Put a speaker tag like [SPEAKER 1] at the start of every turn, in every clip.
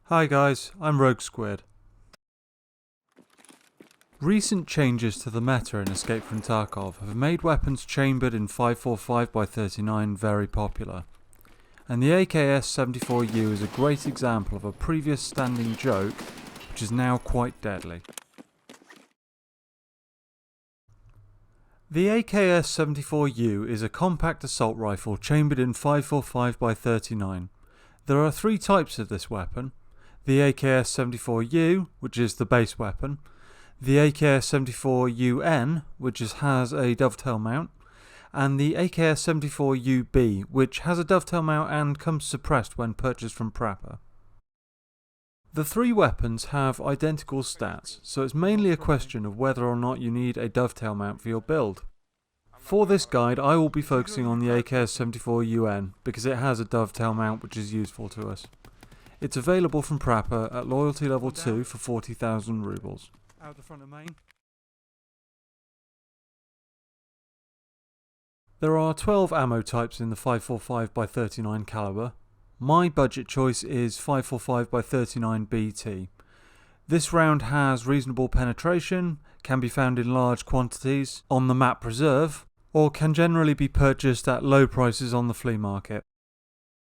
[SPEAKER 1] Hi guys, I'm Rogue Squid. Recent changes to the meta in Escape From Tarkov have made weapons chambered in 545x39 very popular, and the AKS 74U is a great example of a previous standing joke which is now quite deadly. The AKS 74U is a compact assault rifle chambered in 545x39. There are three types of this weapon: the AKS 74U, which is the base weapon, the AKS 74UN, which has a dovetail mount, and the AKS 74UB, which has a dovetail mount and comes suppressed when purchased from Prepper. The three weapons have identical stats, so it's mainly a question of whether or not you need a dovetail mount for your build. For this guide, I will be focusing on the AKS 74UN because it has a dovetail mount which is useful to us. It's available from Prepper at loyalty level 2 for 40,000 rubles. Out the front of main. There are 12 ammo types in the 545x39 caliber. My budget choice is 545x39 BT. This round has reasonable penetration, can be found in large quantities on the map reserve, or can generally be purchased at low prices on the flea market.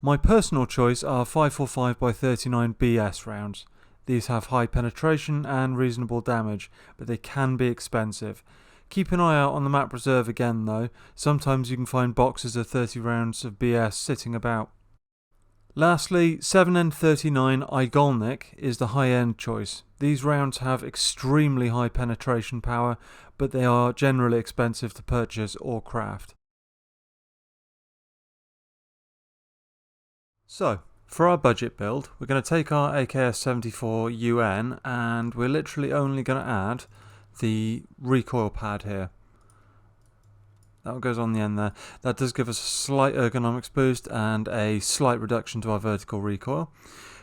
[SPEAKER 1] My personal choice are 545x39 BS rounds. These have high penetration and reasonable damage, but they can be expensive. Keep an eye out on the map reserve again though, sometimes you can find boxes of 30 rounds of BS sitting about. Lastly, 7N39 Igolnik is the high-end choice. These rounds have extremely high penetration power, but they are generally expensive to purchase or craft. So, for our budget build, we're going to take our AKS 74UN and we're literally only going to add the recoil pad here. That goes on the end there. That does give us a slight ergonomics boost and a slight reduction to our vertical recoil.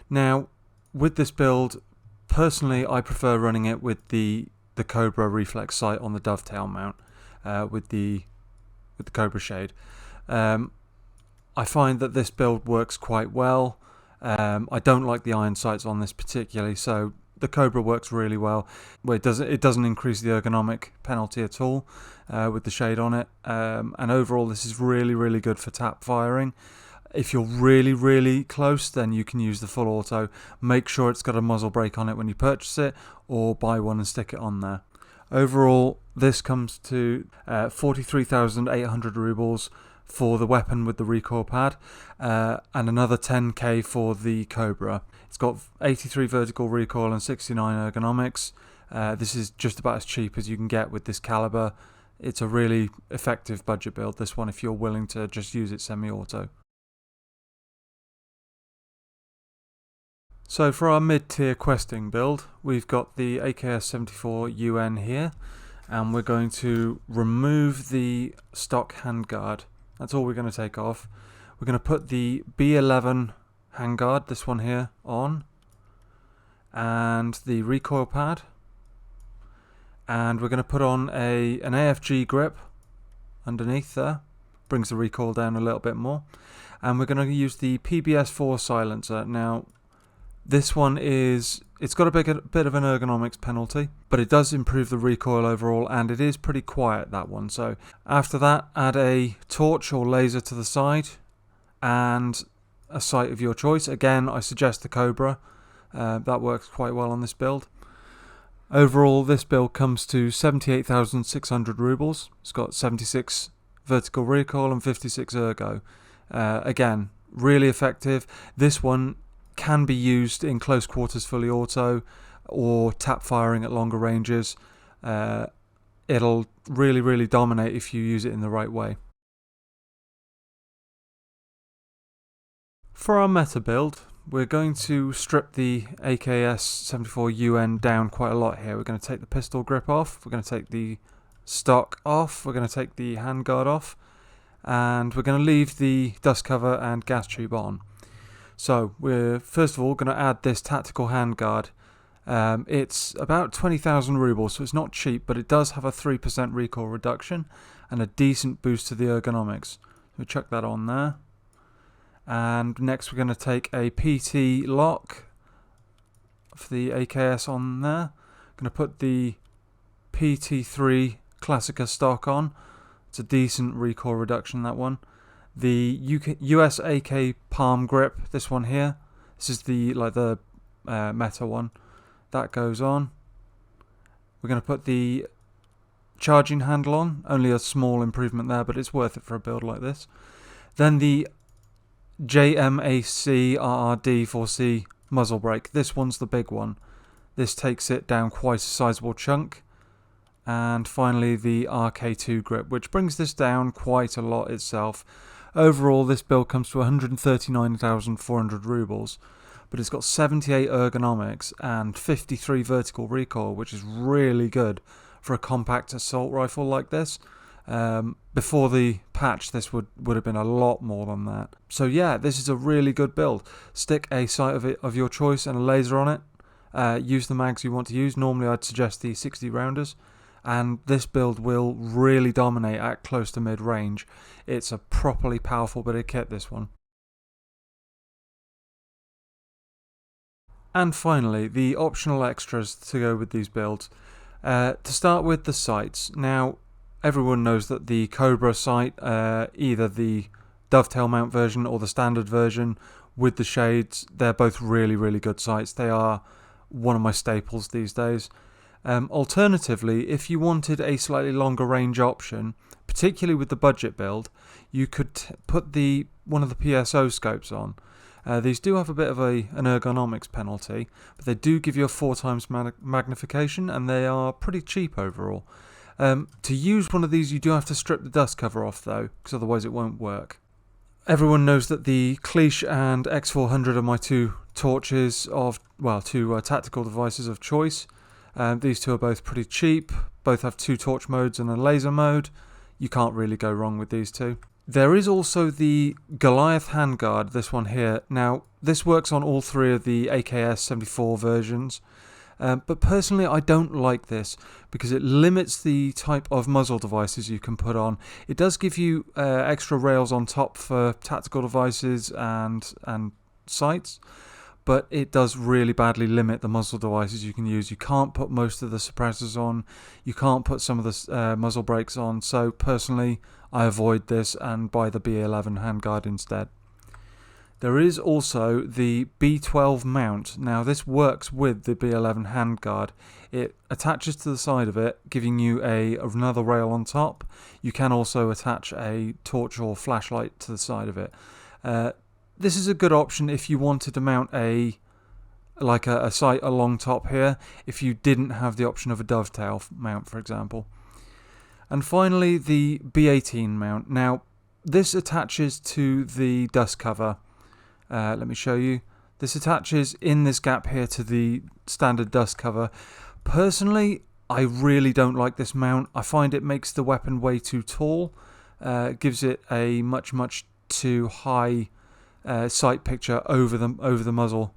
[SPEAKER 1] Now, with this build, personally I prefer running it with the Cobra reflex sight on the dovetail mount with the Cobra shade. I find that this build works quite well. I don't like the iron sights on this particularly, so the Cobra works really well. It doesn't increase the ergonomic penalty at all with the shade on it. And overall, this is really good for tap firing. If you're really close, then you can use the full auto. Make sure it's got a muzzle brake on it when you purchase it, or buy one and stick it on there. Overall, this comes to 43,800 rubles for the weapon with the recoil pad, and another 10k for the Cobra. It's got 83 vertical recoil and 69 ergonomics. This is just about as cheap as you can get with this caliber. It's a really effective budget build, this one, if you're willing to just use it semi-auto. So for our mid-tier questing build, we've got the AKS 74UN here, and we're going to remove the stock handguard. That's all we're going to take off. We're going to put the B11 handguard, this one here, on, and the recoil pad, and we're going to put on an AFG grip underneath there, brings the recoil down a little bit more, and we're going to use the PBS4 silencer. Now this one it's got a bit of an ergonomics penalty, but it does improve the recoil overall, and it is pretty quiet, that one. So after that, add a torch or laser to the side and a sight of your choice. Again, I suggest the Cobra. That works quite well on this build. Overall, this build comes to 78,600 rubles. It's got 76 vertical recoil and 56 ergo. Again, really effective. This one can be used in close quarters fully auto or tap firing at longer ranges. It'll really dominate if you use it in the right way. For our meta build, we're going to strip the AKS 74UN down quite a lot here. We're going to take the pistol grip off, we're going to take the stock off, we're going to take the handguard off, and we're going to leave the dust cover and gas tube on. So we're first of all going to add this tactical handguard. It's about 20,000 rubles, so it's not cheap, but it does have a 3% recoil reduction and a decent boost to the ergonomics. We chuck that on there. And next we're going to take a PT lock for the AKS on there. I'm going to put the PT3 Classica stock on. It's a decent recoil reduction, that one. The US AK palm grip, this one here. This is the Meta one. That goes on. We're going to put the charging handle on. Only a small improvement there, but it's worth it for a build like this. Then the JMAC RRD4C muzzle brake. This one's the big one. This takes it down quite a sizable chunk. And finally the RK2 grip, which brings this down quite a lot itself. Overall, this build comes to 139,400 rubles, but it's got 78 ergonomics and 53 vertical recoil, which is really good for a compact assault rifle like this. Before the patch, this would have been a lot more than that. So yeah, this is a really good build. Stick a sight of your choice and a laser on it. Use the mags you want to use. Normally I'd suggest the 60 rounders. And this build will really dominate at close to mid-range. It's a properly powerful bit of kit, this one. And finally, the optional extras to go with these builds. To start with, the sights. Now, everyone knows that the Cobra sight, either the dovetail mount version or the standard version with the shades, they're both really, really good sights. They are one of my staples these days. Alternatively, if you wanted a slightly longer range option, particularly with the budget build, you could put one of the PSO scopes on. These do have a bit of an ergonomics penalty, but they do give you a 4x magnification, and they are pretty cheap overall. To use one of these, you do have to strip the dust cover off though, because otherwise it won't work. Everyone knows that the Cliche and X400 are my two torches of, well, two tactical devices of choice. These two are both pretty cheap, both have 2 torch modes and a laser mode. You can't really go wrong with these two. There is also the Goliath handguard, this one here. Now, this works on all 3 of the AKS 74 versions, but personally I don't like this because it limits the type of muzzle devices you can put on. It does give you extra rails on top for tactical devices and sights, but it does really badly limit the muzzle devices you can use. You can't put most of the suppressors on, you can't put some of the muzzle brakes on, so personally I avoid this and buy the B11 handguard instead. There is also the B12 mount. Now this works with the B11 handguard. It attaches to the side of it, giving you another rail on top. You can also attach a torch or flashlight to the side of it. This is a good option if you wanted to mount a sight along top here, if you didn't have the option of a dovetail mount, for example. And finally, the B18 mount. Now, this attaches to the dust cover. Let me show you. This attaches in this gap here to the standard dust cover. Personally, I really don't like this mount. I find it makes the weapon way too tall. Gives it a much too high sight picture over the muzzle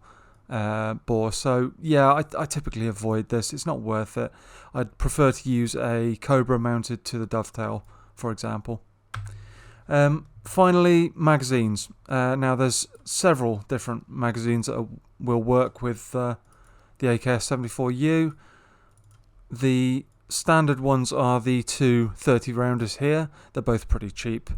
[SPEAKER 1] bore. So yeah, I typically avoid this. It's not worth it. I'd prefer to use a Cobra mounted to the dovetail, for example. Finally, magazines. Now there's several different magazines that will work with the AKS 74U. The standard ones are the 2 30 rounders here. They're both pretty cheap.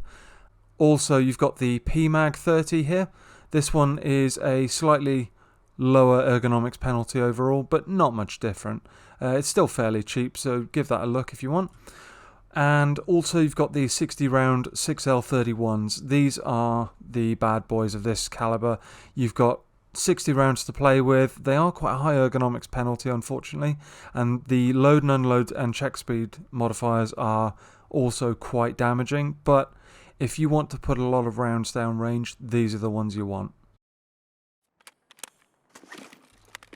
[SPEAKER 1] Also, you've got the PMag 30 here. This one is a slightly lower ergonomics penalty overall, but not much different. It's still fairly cheap, so give that a look if you want. And also you've got the 60 round 6L31s. These are the bad boys of this caliber. You've got 60 rounds to play with. They are quite a high ergonomics penalty, unfortunately, and the load and unload and check speed modifiers are also quite damaging, but if you want to put a lot of rounds down range, these are the ones you want.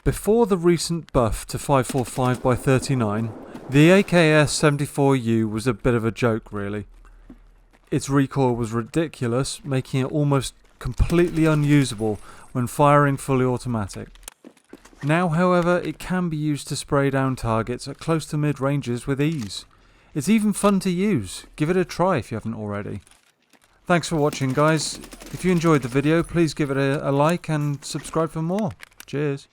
[SPEAKER 1] Before the recent buff to 545x39, the AKS 74U was a bit of a joke, really. Its recoil was ridiculous, making it almost completely unusable when firing fully automatic. Now, however, it can be used to spray down targets at close to mid ranges with ease. It's even fun to use. Give it a try if you haven't already. Thanks for watching, guys. If you enjoyed the video, please give it a like and subscribe for more. Cheers.